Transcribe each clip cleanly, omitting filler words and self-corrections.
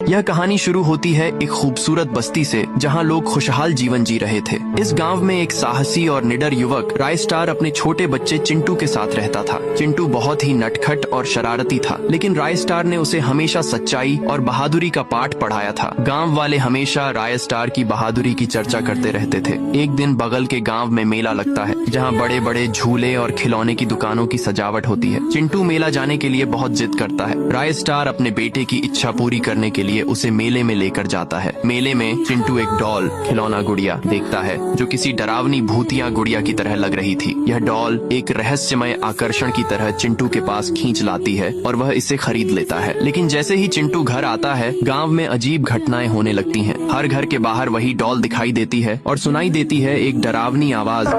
यह कहानी शुरू होती है एक खूबसूरत बस्ती से जहां लोग खुशहाल जीवन जी रहे थे। इस गांव में एक साहसी और निडर युवक राय स्टार अपने छोटे बच्चे चिंटू के साथ रहता था। चिंटू बहुत ही नटखट और शरारती था, लेकिन राय स्टार ने उसे हमेशा सच्चाई और बहादुरी का पाठ पढ़ाया था। गाँव वाले हमेशा राय स्टार की बहादुरी की चर्चा करते रहते थे। एक दिन बगल के गाँव में मेला लगता है, जहाँ बड़े बड़े झूले और खिलौने की दुकानों की सजावट होती है। चिंटू मेला जाने के लिए बहुत जिद करता है। राय स्टार अपने बेटे की इच्छा पूरी करने के लिए उसे मेले में लेकर जाता है। मेले में चिंटू एक डॉल खिलौना गुड़िया देखता है जो किसी डरावनी भूतिया गुड़िया की तरह लग रही थी। यह डॉल एक रहस्यमय आकर्षण की तरह चिंटू के पास खींच लाती है और वह इसे खरीद लेता है। लेकिन जैसे ही चिंटू घर आता है, गांव में अजीब घटनाएं होने लगती हैं। हर घर के बाहर वही डॉल दिखाई देती है और सुनाई देती है एक डरावनी आवाज,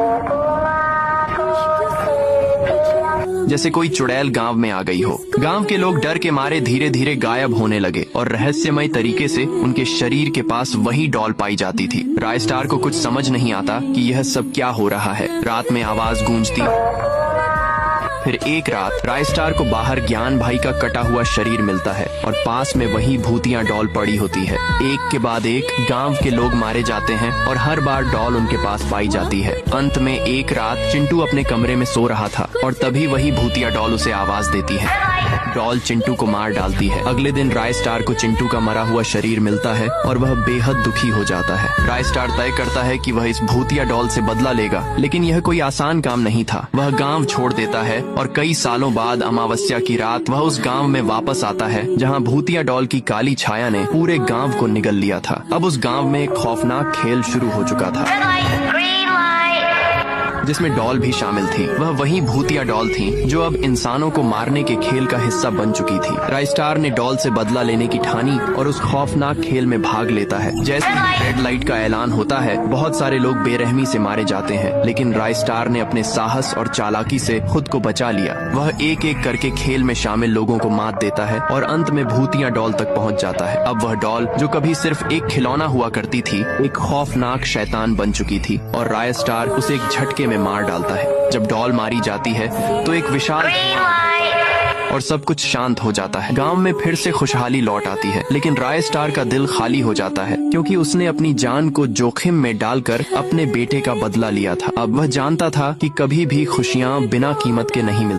जैसे कोई चुड़ैल गांव में आ गई हो। गांव के लोग डर के मारे धीरे धीरे गायब होने लगे और रहस्यमय तरीके से उनके शरीर के पास वही डॉल पाई जाती थी। राय स्टार को कुछ समझ नहीं आता कि यह सब क्या हो रहा है। रात में आवाज गूंजती। फिर एक रात राय स्टार को बाहर ज्ञान भाई का कटा हुआ शरीर मिलता है और पास में वही भूतिया डॉल पड़ी होती है। एक के बाद एक गांव के लोग मारे जाते हैं और हर बार डॉल उनके पास पाई जाती है। अंत में एक रात चिंटू अपने कमरे में सो रहा था और तभी वही भूतिया डॉल उसे आवाज देती है। डॉल चिंटू को मार डालती है। अगले दिन राय स्टार को चिंटू का मरा हुआ शरीर मिलता है और वह बेहद दुखी हो जाता है। राय स्टार तय करता है कि वह इस भूतिया डॉल से बदला लेगा, लेकिन यह कोई आसान काम नहीं था। वह गांव छोड़ देता है और कई सालों बाद अमावस्या की रात वह उस गांव में वापस आता है जहां भूतिया डॉल की काली छाया ने पूरे गांव को निगल लिया था। अब उस गांव में एक खौफनाक खेल शुरू हो चुका था, जिसमें डॉल भी शामिल थी। वह वही भूतिया डॉल थी जो अब इंसानों को मारने के खेल का हिस्सा बन चुकी थी। राय स्टार ने डॉल से बदला लेने की ठानी और उस खौफनाक खेल में भाग लेता है। जैसे ही रेड लाइट का ऐलान होता है, बहुत सारे लोग बेरहमी से मारे जाते हैं, लेकिन राय स्टार ने अपने साहस और चालाकी से खुद को बचा लिया। वह एक एक करके खेल में शामिल लोगों को मात देता है और अंत में भूतिया डॉल तक पहुँच जाता है। अब वह डॉल, जो कभी सिर्फ एक खिलौना हुआ करती थी, एक खौफनाक शैतान बन चुकी थी और राय स्टार उसे एक झटके में मार डालता है। जब डॉल मारी जाती है तो एक विशाल और सब कुछ शांत हो जाता है। गांव में फिर से खुशहाली लौट आती है, लेकिन राय स्टार का दिल खाली हो जाता है क्योंकि उसने अपनी जान को जोखिम में डालकर अपने बेटे का बदला लिया था। अब वह जानता था कि कभी भी खुशियां बिना कीमत के नहीं मिलती।